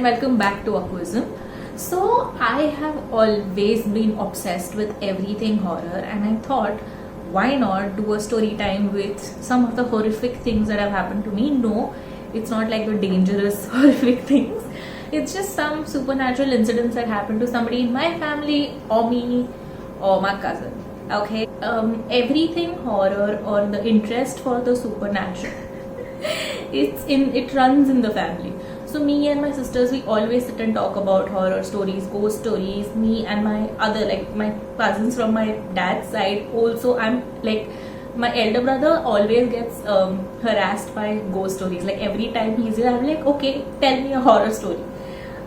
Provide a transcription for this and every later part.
and welcome back to Aquism. So I have always been obsessed with everything horror, and I thought, why not do a story time with some of the horrific things that have happened to me? No, it's not like the dangerous horrific things. It's just some supernatural incidents that happened to somebody in my family or me or my cousin. Okay, everything horror or the interest for the supernatural, it runs in the family. So me and my sisters, we always sit and talk about horror stories, ghost stories. Me and my other, like my cousins from my dad's side, also I'm like, my elder brother always gets harassed by ghost stories. Like every time he's here, I'm like, okay, tell me a horror story.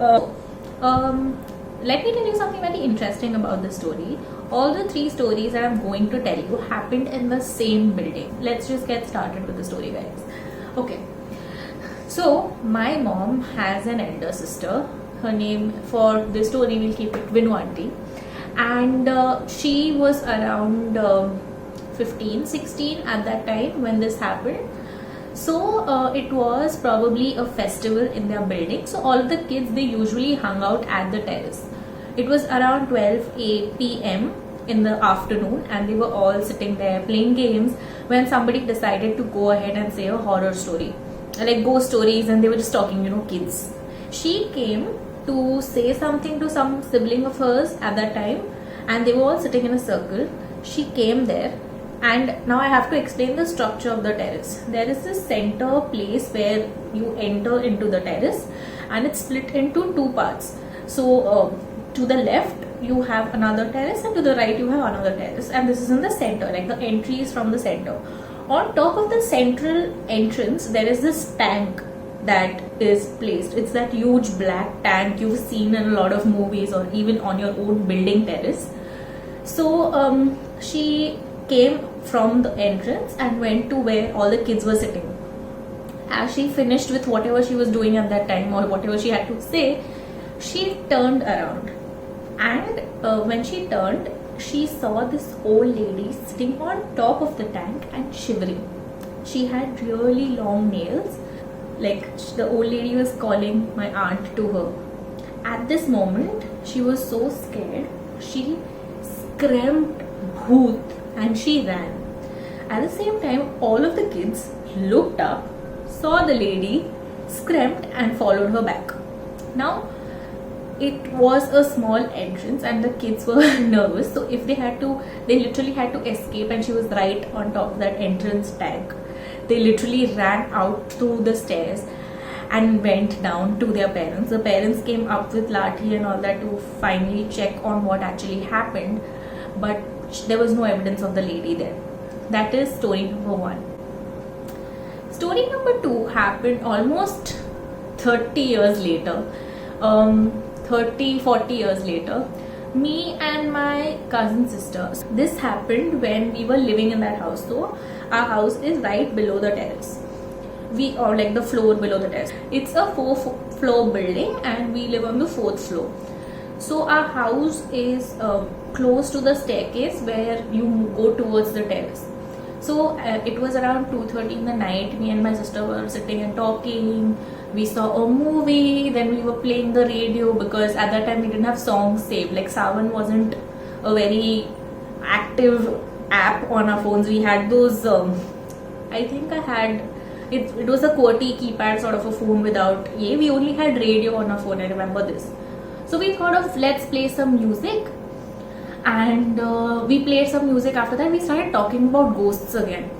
Let me tell you something very interesting about this story. All the three stories that I'm going to tell you happened in the same building. Let's just get started with the story, guys. Okay. So, my mom has an elder sister. Her name for this story, we'll keep it Vinu Auntie. And she was around 15, 16 at that time when this happened. So, it was probably a festival in their building. So, all of the kids, they usually hung out at the terrace. It was around 12 p.m. in the afternoon, and they were all sitting there playing games when somebody decided to go ahead and say a horror story. Like ghost stories, and they were just talking, kids. She came to say something to some sibling of hers at that time, and they were all sitting in a circle. She came there, and now I have to explain the structure of the terrace. There is this center place where you enter into the terrace, and it's split into two parts. So to the left you have another terrace, and to the right you have another terrace, and this is in the center, like the entry is from the center. On top of the central entrance, there is this tank that is placed. It's that huge black tank you've seen in a lot of movies or even on your own building terrace. So she came from the entrance and went to where all the kids were sitting. As she finished with whatever she was doing at that time or whatever she had to say, she turned around. And when she turned, she saw this old lady sitting on top of the tank and shivering. She had really long nails. Like the old lady was calling my aunt to her. At this moment, she was so scared. She screamed "Bhoot" and she ran. At the same time, all of the kids looked up, saw the lady, screamed and followed her back. Now, it was a small entrance and the kids were nervous, so if they literally had to escape, and she was right on top of that entrance tank. They literally ran out through the stairs and went down to their parents. The parents came up with lathi and all that to finally check on what actually happened, but there was no evidence of the lady there. That is story number 1. Story number 2 happened almost 30 years later. 30-40 years later, me and my cousin sister. This happened when we were living in that house. So our house is right below the terrace. We are like the floor below the terrace. It's a 4-floor building, and we live on the 4th floor. So our house is close to the staircase where you go towards the terrace. So it was around 2:30 in the night. Me and my sister were sitting and talking. We saw a movie, then we were playing the radio because at that time we didn't have songs saved. Like Savan wasn't a very active app on our phones. We had those, I think I had, it was a QWERTY keypad sort of a phone without, we only had radio on our phone, I remember this. So we thought of, let's play some music. And we played some music. After that we started talking about ghosts again.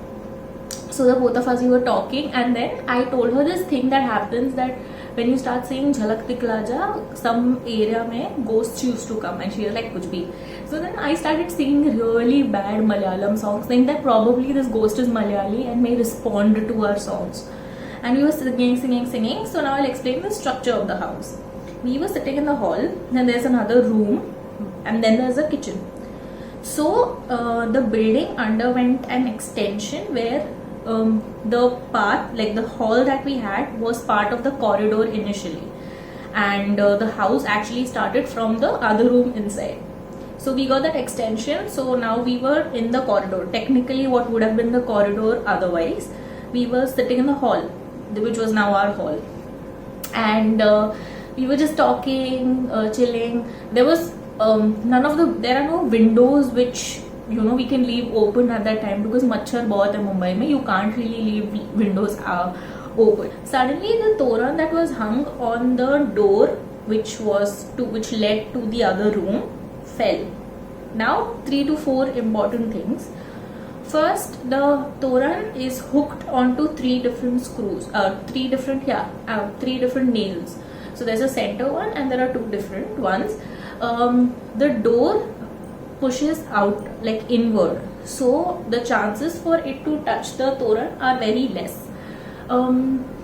So the both of us, we were talking, and then I told her this thing that happens, that when you start saying Jhalak Dikla Ja, some area mein ghosts used to come, and she was like kuch bhi. So then I started singing really bad Malayalam songs, saying that probably this ghost is Malayali and may respond to our songs. And we were singing. So now I'll explain the structure of the house. We were sitting in the hall, then there's another room, and then there's a kitchen. So the building underwent an extension where the path, like the hall that we had, was part of the corridor initially, and the house actually started from the other room inside. So we got that extension. So now we were in the corridor. Technically what would have been the corridor otherwise, we were sitting in the hall, which was now our hall. And We were just talking, chilling. There was there are no windows which we can leave open at that time because मच्छर बहुत है मुंबई में. You can't really leave windows open. Suddenly the toran that was hung on the door which led to the other room fell. Now 3 to 4 important things. First, the toran is hooked onto 3 different screws, 3 different nails. So there's a center one and there are 2 different ones. The door pushes out like inward, so the chances for it to touch the toran are very less.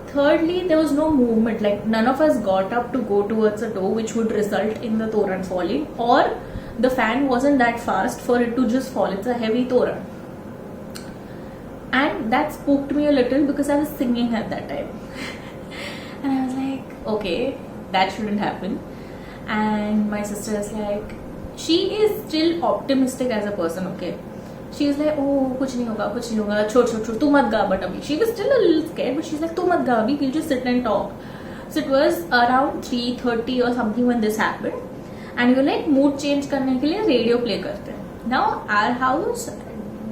Thirdly, there was no movement, like none of us got up to go towards the door, which would result in the toran falling, or the fan wasn't that fast for it to just fall. It's a heavy toran. And that spooked me a little because I was singing at that time. And I was like, okay, that shouldn't happen. And my sister is like, she is still optimistic as a person, okay. She was like, oh, kuch nahi hoga, chhod, tu mat ga, but abhi. She was still a little scared, but she's like, tu mat ga abhi, we'll just sit and talk. So it was around 3:30 or something when this happened. And we were like, mood change karne ke liye radio play karte hain. Now our house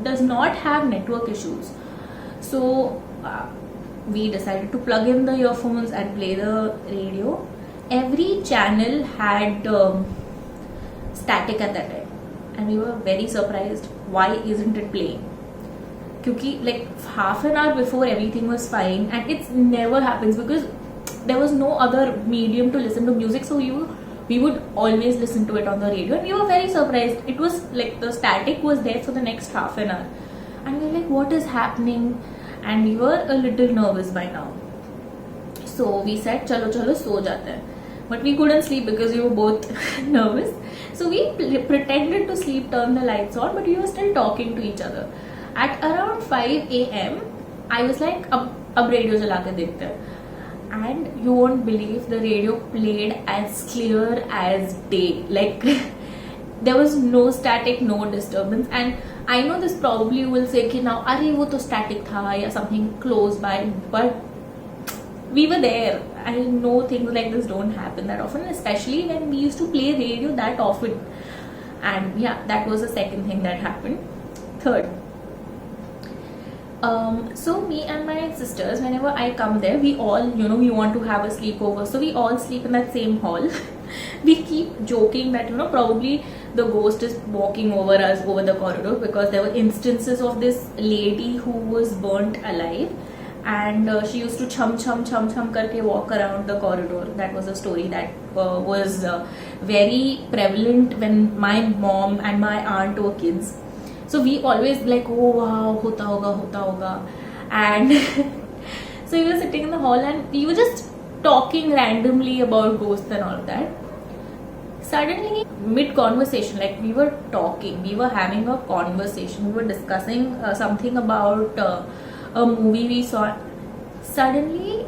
does not have network issues. So we decided to plug in the earphones and play the radio. Every channel had static at that time. And we were very surprised, why isn't it playing? Because like half an hour before everything was fine, and it never happens because there was no other medium to listen to music, so we would always listen to it on the radio, and we were very surprised. It was like the static was there for the next half an hour, and we were like, what is happening? And we were a little nervous by now. So we said, chalo so jate hain. But we couldn't sleep because we were both nervous. So we pretended to sleep, turned the lights on, but we were still talking to each other. At around 5 a.m, I was like, ab radio chala ke dekhte hain. And you won't believe the radio played as clear as day. Like there was no static, no disturbance. And I know this probably will say ki now, arey wo to static tha ya something close by, but we were there. I know things like this don't happen that often, especially when we used to play radio that often. And yeah, that was the second thing that happened. Third, so me and my sisters, whenever I come there, we all, we want to have a sleepover, so we all sleep in that same hall. We keep joking that probably the ghost is walking over us over the corridor, because there were instances of this lady who was burnt alive, and she used to chum karke walk around the corridor. That was a story that was very prevalent when my mom and my aunt were kids. So we always like, oh wow, hota hoga. And so we were sitting in the hall and we were just talking randomly about ghosts and all of that. Suddenly, mid-conversation, like we were talking, we were having a conversation, we were discussing something about a movie we saw. Suddenly,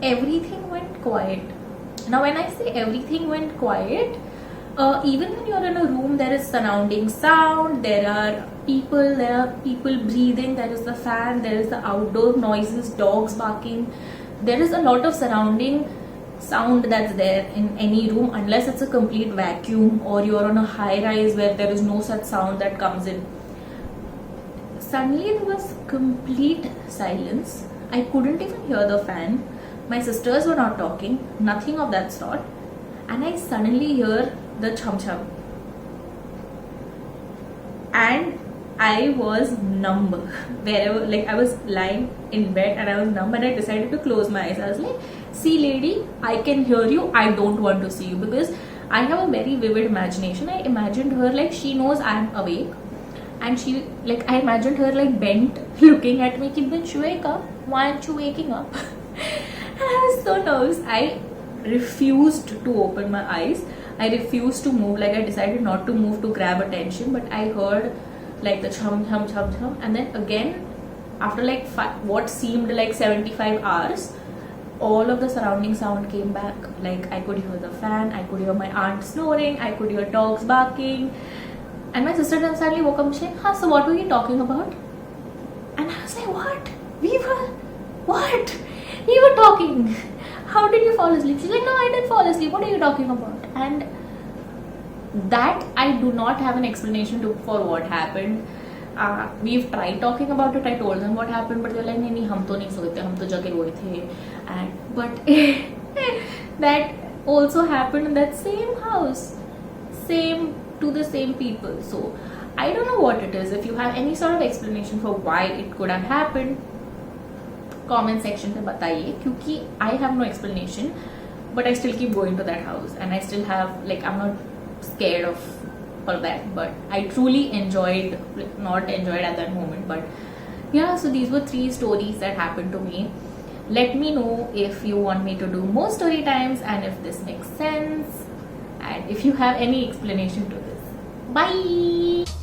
everything went quiet. Now when I say everything went quiet, even when you're in a room, there is surrounding sound, there are people breathing, there is the fan, there is the outdoor noises, dogs barking. There is a lot of surrounding sound that's there in any room, unless it's a complete vacuum or you're on a high rise where there is no such sound that comes in. Suddenly there was complete silence. I couldn't even hear the fan. My sisters were not talking, nothing of that sort. And I suddenly hear the chum chum. And I was numb. Wherever, like I was lying in bed and I was numb, and I decided to close my eyes. I was like, see lady, I can hear you, I don't want to see you, because I have a very vivid imagination. I imagined her like she knows I'm awake, and she, like, I imagined her like bent looking at me, ki bitch, wake up, why aren't you waking up? And I was so nervous. I refused to open my eyes. I refused to move. Like I decided not to move to grab attention, but I heard like the chum chum chum chum, and then again after like what seemed like 75 hours, all of the surrounding sound came back. Like I could hear the fan, I could hear my aunt snoring, I could hear dogs barking, and my sister suddenly woke up and said, "Huh, so what were you talking about?" And I was like, "What? We were talking. how did you fall asleep? She's like, no, I didn't fall asleep. What are you talking about? And that I do not have an explanation for what happened. We've tried talking about it. I told them what happened, but they're like, नहीं हम तो नहीं सोए थे, हम तो जगे हुए थे. And but that also happened in that same house, same to the same people. So I don't know what it is. If you have any sort of explanation for why it could have happened, comment section पे बताइए, क्योंकि I have no explanation, but I still keep going to that house and I still have, like, I'm not scared of all that, but I truly enjoyed, not enjoyed at that moment, but yeah. So these were 3 stories that happened to me. Let me know if you want me to do more story times and if this makes sense and if you have any explanation to this. Bye.